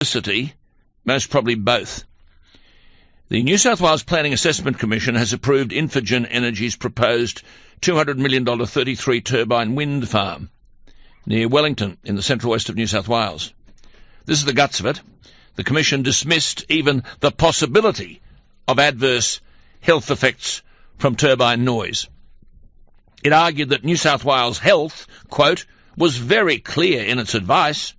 publicity, most probably both. The New South Wales Planning Assessment Commission has approved Infigen Energy's proposed $200 million 33-turbine wind farm near Wellington in the central west of New South Wales. This is the guts of it. The Commission dismissed even the possibility of adverse health effects from turbine noise. It argued that New South Wales Health, quote, was very clear in its advice.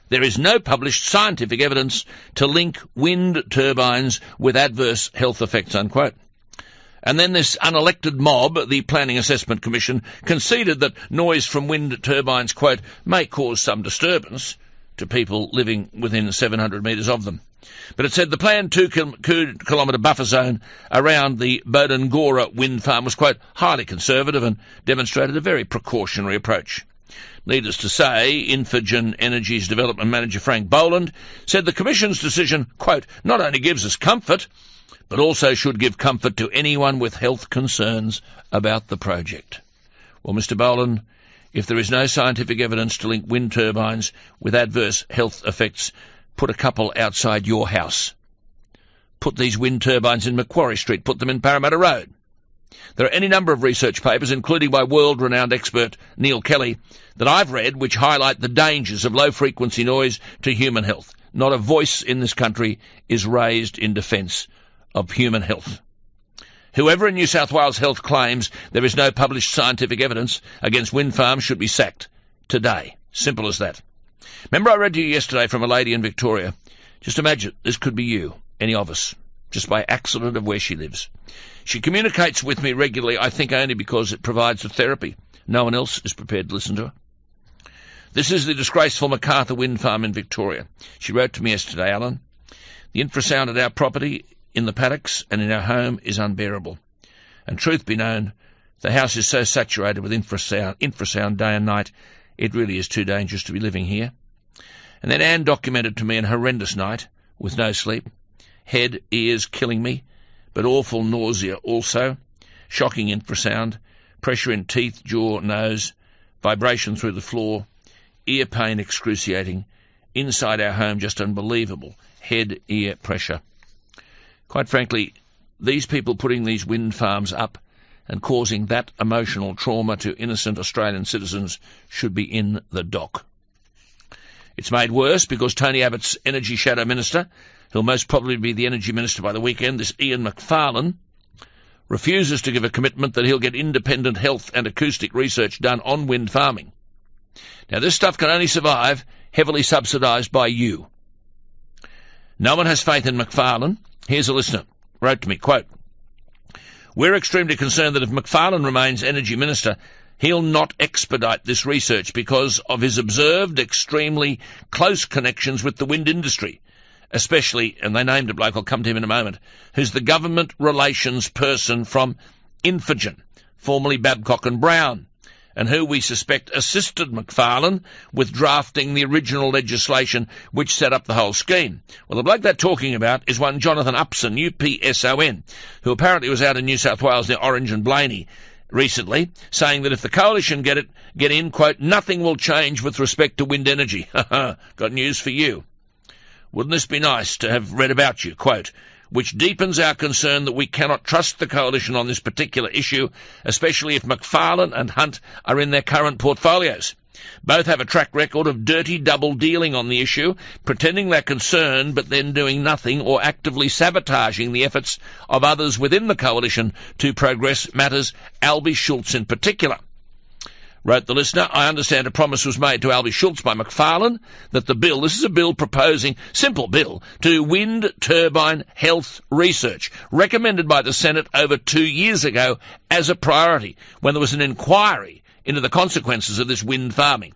There is no published scientific evidence to link wind turbines with adverse health effects, unquote. And then this unelected mob, the Planning Assessment Commission, conceded that noise from wind turbines, quote, may cause some disturbance to people living within 700 metres of them. But it said the planned 2-kilometre buffer zone around the Bodangora wind farm was, quote, highly conservative and demonstrated a very precautionary approach. Needless to say, Infigen Energy's development manager Frank Boland said the Commission's decision, quote, not only gives us comfort, but also should give comfort to anyone with health concerns about the project. Well, Mr Boland, if there is no scientific evidence to link wind turbines with adverse health effects, put a couple outside your house. Put these wind turbines in Macquarie Street. Put them in Parramatta Road. There are any number of research papers, including by world-renowned expert Neil Kelly, that I've read which highlight the dangers of low-frequency noise to human health. Not a voice in this country is raised in defence of human health. Whoever in New South Wales Health claims there is no published scientific evidence against wind farms should be sacked today. Simple as that. Remember I read to you yesterday from a lady in Victoria. Just imagine, this could be you, any of us, just by accident of where she lives. She communicates with me regularly, I think only because it provides the therapy. No one else is prepared to listen to her. This is the disgraceful MacArthur wind farm in Victoria. She wrote to me yesterday, Alan. The infrasound at our property, in the paddocks and in our home, is unbearable. And truth be known, the house is so saturated with infrasound day and night, it really is too dangerous to be living here. And then Anne documented to me an horrendous night, with no sleep. Head, ears killing me, but awful nausea also. Shocking infrasound, pressure in teeth, jaw, nose, vibration through the floor, ear pain excruciating. Inside our home, just unbelievable. Head, ear pressure. Quite frankly, these people putting these wind farms up and causing that emotional trauma to innocent Australian citizens should be in the dock. It's made worse because Tony Abbott's Energy Shadow Minister, who'll most probably be the Energy Minister by the weekend, this Ian Macfarlane, refuses to give a commitment that he'll get independent health and acoustic research done on wind farming. Now, this stuff can only survive heavily subsidised by you. No one has faith in Macfarlane. Here's a listener. Wrote to me, quote, we're extremely concerned that if Macfarlane remains Energy Minister, he'll not expedite this research because of his observed extremely close connections with the wind industry, especially, and they named a bloke, I'll come to him in a moment, who's the government relations person from Infigen, formerly Babcock and Brown, and who we suspect assisted Macfarlane with drafting the original legislation which set up the whole scheme. Well, the bloke they're talking about is one Jonathan Upson, UPSON, who apparently was out in New South Wales near Orange and Blaney recently, saying that if the coalition get in, quote, nothing will change with respect to wind energy. Got news for you. Wouldn't this be nice to have read about you, quote, which deepens our concern that we cannot trust the coalition on this particular issue, especially if Macfarlane and Hunt are in their current portfolios. Both have a track record of dirty double-dealing on the issue, pretending they're concerned but then doing nothing or actively sabotaging the efforts of others within the coalition to progress matters, Albie Schultz in particular. Wrote the listener, I understand a promise was made to Albie Schultz by Macfarlane that the bill, this is a bill proposing, simple bill, to wind turbine health research, recommended by the Senate over 2 years ago as a priority, when there was an inquiry into the consequences of this wind farming.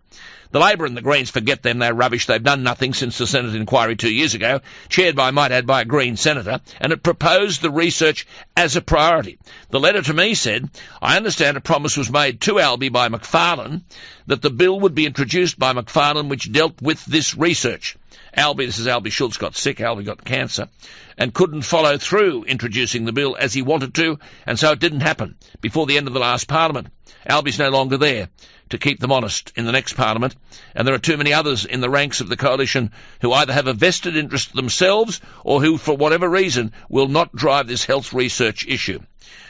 The Labor and the Greens forget them, they're rubbish, they've done nothing since the Senate inquiry 2 years ago, chaired by, might add, by a Green senator, and it proposed the research as a priority. The letter to me said, I understand a promise was made to Albie by Macfarlane that the bill would be introduced by Macfarlane which dealt with this research. Albie Schultz got sick, Albie got cancer, and couldn't follow through introducing the bill as he wanted to, and so it didn't happen before the end of the last Parliament. Albie's no longer there to keep them honest in the next Parliament, and there are too many others in the ranks of the coalition who either have a vested interest themselves or who, for whatever reason, will not drive this health research issue.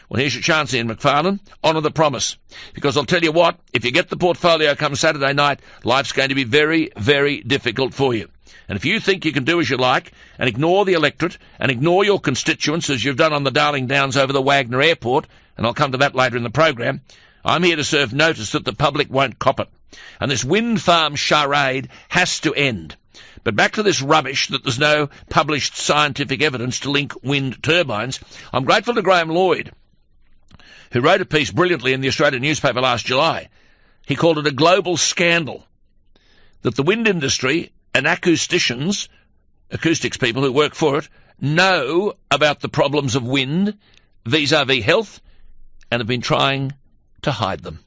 Well, here's your chance, Ian Macfarlane. Honour the promise. Because I'll tell you what, if you get the portfolio come Saturday night, life's going to be very, very difficult for you. And if you think you can do as you like and ignore the electorate and ignore your constituents as you've done on the Darling Downs over the Wagner Airport, and I'll come to that later in the program, I'm here to serve notice that the public won't cop it. And this wind farm charade has to end. But back to this rubbish that there's no published scientific evidence to link wind turbines. I'm grateful to Graham Lloyd, who wrote a piece brilliantly in the Australian newspaper last July. He called it a global scandal that the wind industry and acoustics people who work for it, know about the problems of wind vis-à-vis health and have been trying to hide them.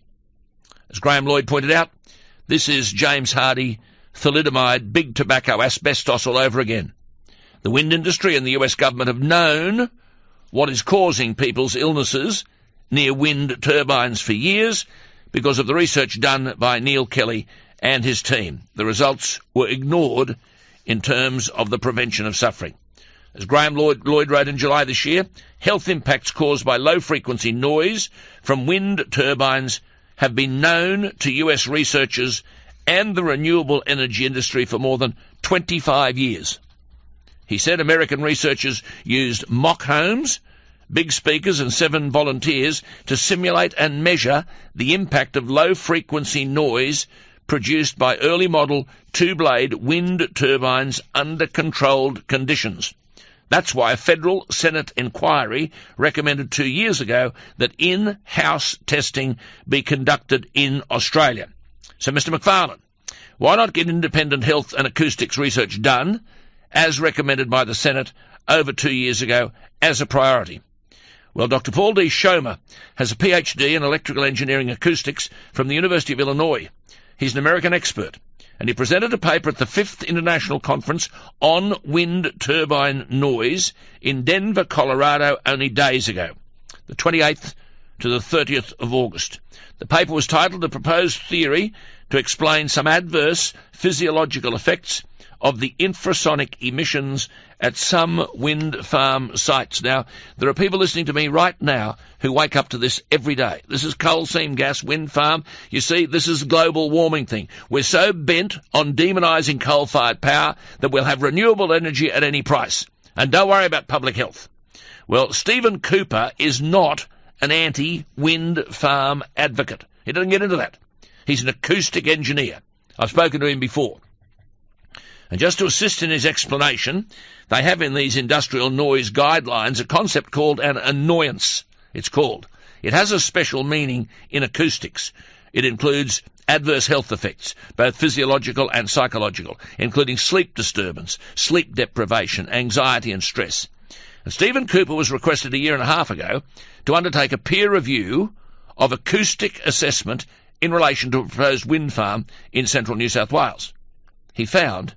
As Graham Lloyd pointed out, this is James Hardie, thalidomide, big tobacco, asbestos all over again. The wind industry and the US government have known what is causing people's illnesses near wind turbines for years because of the research done by Neil Kelly and his team. The results were ignored in terms of the prevention of suffering. As Graham Lloyd wrote in July this year, health impacts caused by low-frequency noise from wind turbines have been known to US researchers and the renewable energy industry for more than 25 years. He said American researchers used mock homes, big speakers and 7 volunteers to simulate and measure the impact of low-frequency noise produced by early model 2-blade wind turbines under controlled conditions. That's why a federal Senate inquiry recommended 2 years ago that in-house testing be conducted in Australia. So, Mr Macfarlane, why not get independent health and acoustics research done, as recommended by the Senate over 2 years ago, as a priority? Well, Dr. Paul D. Schomer has a PhD in electrical engineering acoustics from the University of Illinois. He's an American expert, and he presented a paper at the 5th International Conference on Wind Turbine Noise in Denver, Colorado, only days ago, the 28th to the 30th of August. The paper was titled "The Proposed Theory to Explain Some Adverse Physiological Effects of the Infrasonic Emissions at Some Wind Farm Sites." Now, there are people listening to me right now who wake up to this every day. This is coal seam gas wind farm. You see, this is a global warming thing. We're so bent on demonising coal-fired power that we'll have renewable energy at any price. And don't worry about public health. Well, Stephen Cooper is not an anti-wind farm advocate. He doesn't get into that. He's an acoustic engineer. I've spoken to him before. And just to assist in his explanation, they have in these industrial noise guidelines a concept called an annoyance, it's called. It has a special meaning in acoustics. It includes adverse health effects, both physiological and psychological, including sleep disturbance, sleep deprivation, anxiety and stress. And Stephen Cooper was requested a year and a half ago to undertake a peer review of acoustic assessment in relation to a proposed wind farm in central New South Wales. He found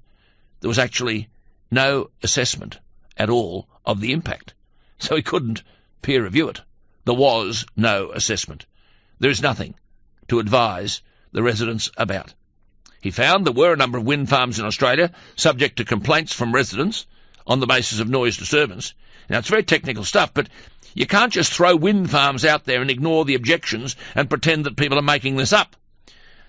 there was actually no assessment at all of the impact. So he couldn't peer review it. There was no assessment. There is nothing to advise the residents about. He found there were a number of wind farms in Australia subject to complaints from residents on the basis of noise disturbance. Now, it's very technical stuff, but you can't just throw wind farms out there and ignore the objections and pretend that people are making this up.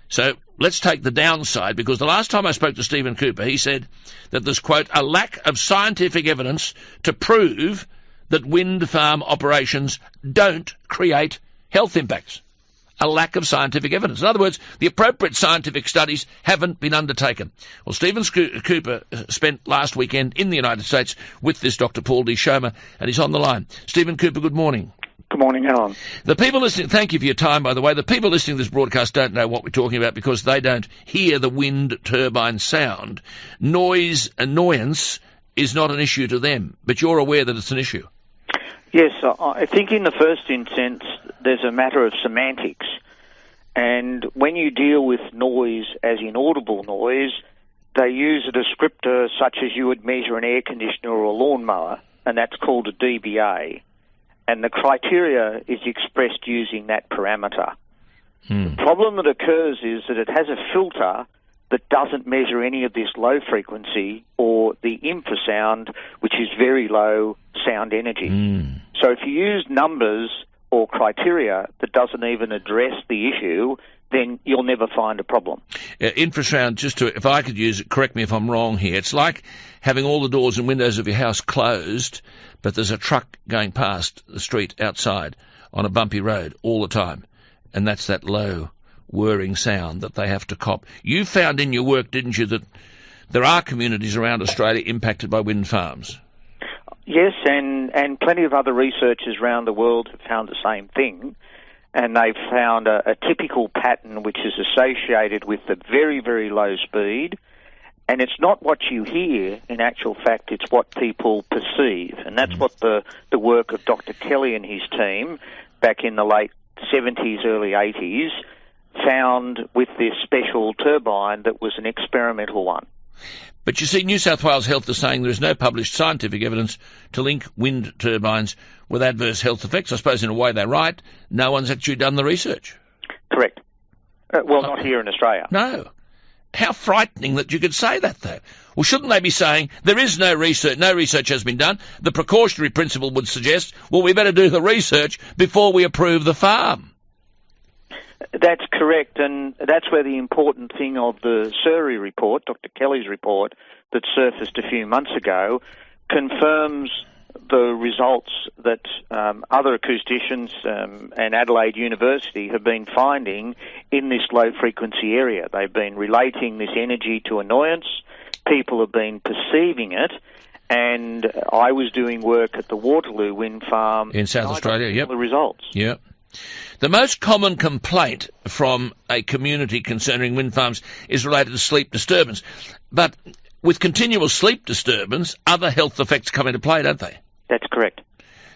So let's take the downside, because the last time I spoke to Stephen Cooper, he said that there's, quote, a lack of scientific evidence to prove that wind farm operations don't create health impacts. A lack of scientific evidence. In other words, the appropriate scientific studies haven't been undertaken. Well, Stephen Cooper spent last weekend in the United States with this Dr. Paul D. Schomer, and he's on the line. Stephen Cooper, good morning. Good morning, Alan. The people listening, thank you for your time, by the way. The people listening to this broadcast don't know what we're talking about because they don't hear the wind turbine sound. Noise annoyance is not an issue to them, but you're aware that it's an issue. Yes, I think in the first instance, there's a matter of semantics. And when you deal with noise as inaudible noise, they use a descriptor such as you would measure an air conditioner or a lawnmower, and that's called a dBA. And the criteria is expressed using that parameter. The problem that occurs is that it has a filter that doesn't measure any of this low frequency or the infrasound, which is very low sound energy. So if you use numbers or criteria that doesn't even address the issue, then you'll never find a problem. Infrasound, if I could use it, correct me if I'm wrong here, it's like having all the doors and windows of your house closed, but there's a truck going past the street outside on a bumpy road all the time, and that's that low whirring sound that they have to cop. You found in your work, didn't you, that there are communities around Australia impacted by wind farms? Yes, and plenty of other researchers around the world have found the same thing, and they've found a typical pattern which is associated with the very, very low speed, and it's not what you hear, in actual fact, it's what people perceive, and that's what the work of Dr. Kelly and his team back in the late 70s, early 80s, found with this special turbine that was an experimental one. But you see, New South Wales Health is saying there is no published scientific evidence to link wind turbines with adverse health effects. I suppose in a way they're right. No one's actually done the research. Correct. Not here in Australia. No. How frightening that you could say that, though. Well, shouldn't they be saying there is no research has been done? The precautionary principle would suggest, well, we better do the research before we approve the farm. That's correct, and that's where the important thing of the Surrey report, Dr. Kelly's report, that surfaced a few months ago, confirms the results that other acousticians and Adelaide University have been finding in this low-frequency area. They've been relating this energy to annoyance. People have been perceiving it, and I was doing work at the Waterloo Wind Farm in South Australia. Yep. The results. Yep. The most common complaint from a community concerning wind farms is related to sleep disturbance. But with continual sleep disturbance, other health effects come into play, don't they? That's correct.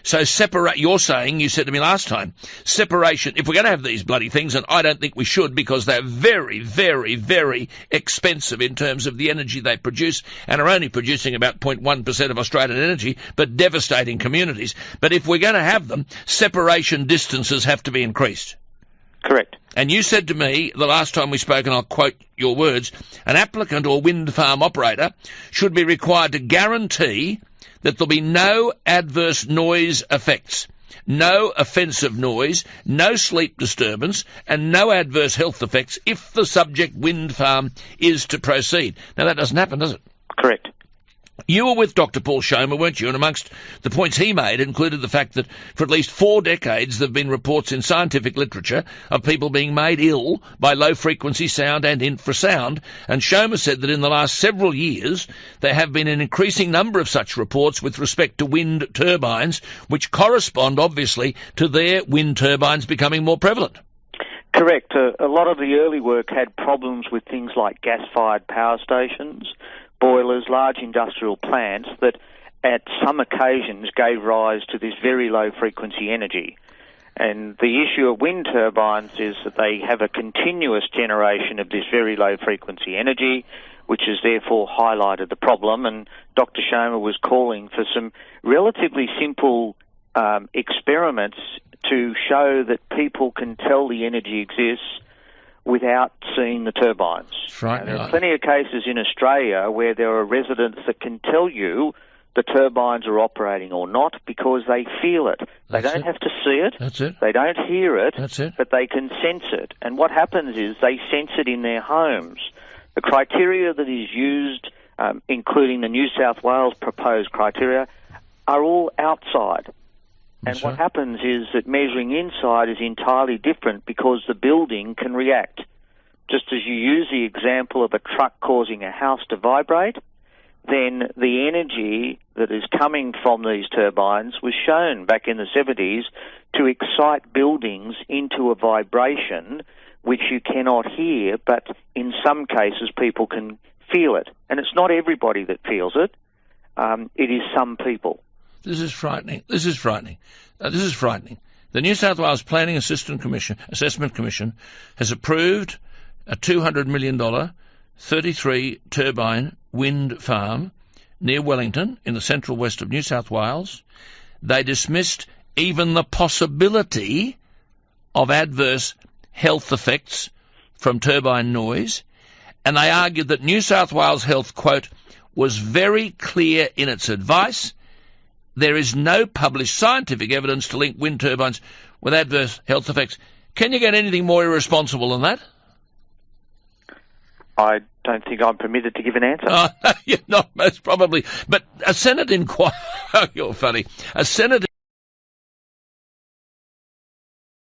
So you said to me last time, separation, if we're going to have these bloody things, and I don't think we should because they're very, very, very expensive in terms of the energy they produce and are only producing about 0.1% of Australian energy, but devastating communities. But if we're going to have them, separation distances have to be increased. Correct. And you said to me the last time we spoke, and I'll quote your words, an applicant or wind farm operator should be required to guarantee that there'll be no adverse noise effects, no offensive noise, no sleep disturbance, and no adverse health effects if the subject wind farm is to proceed. Now, that doesn't happen, does it? Correct. You were with Dr. Paul Schomer, weren't you? And amongst the points he made included the fact that for at least 4 decades there have been reports in scientific literature of people being made ill by low-frequency sound and infrasound. And Schomer said that in the last several years there have been an increasing number of such reports with respect to wind turbines, which correspond, obviously, to their wind turbines becoming more prevalent. Correct. A lot of the early work had problems with things like gas-fired power stations, boilers, large industrial plants that at some occasions gave rise to this very low frequency energy. And the issue of wind turbines is that they have a continuous generation of this very low frequency energy, which has therefore highlighted the problem. And Dr. Schomer was calling for some relatively simple experiments to show that people can tell the energy exists without seeing the turbines. Right. There are plenty of cases in Australia where there are residents that can tell you the turbines are operating or not because they feel it. They don't have to see it. That's it. They don't hear it. That's it. But they can sense it. And what happens is they sense it in their homes. The criteria that is used, including the New South Wales proposed criteria, are all outside. And what happens is that measuring inside is entirely different because the building can react. Just as you use the example of a truck causing a house to vibrate, then the energy that is coming from these turbines was shown back in the 70s to excite buildings into a vibration which you cannot hear, but in some cases people can feel it. And it's not everybody that feels it. It is some people. This is frightening. This is frightening. The New South Wales Planning Assessment Commission has approved a $200 million 33-turbine wind farm near Wellington in the central west of New South Wales. They dismissed even the possibility of adverse health effects from turbine noise, and they argued that New South Wales Health, quote, was very clear in its advice. There is no published scientific evidence to link wind turbines with adverse health effects. Can you get anything more irresponsible than that? I don't think I'm permitted to give an answer. Oh, no, you're not, most probably. But a Senate inquiry... You're funny. A Senate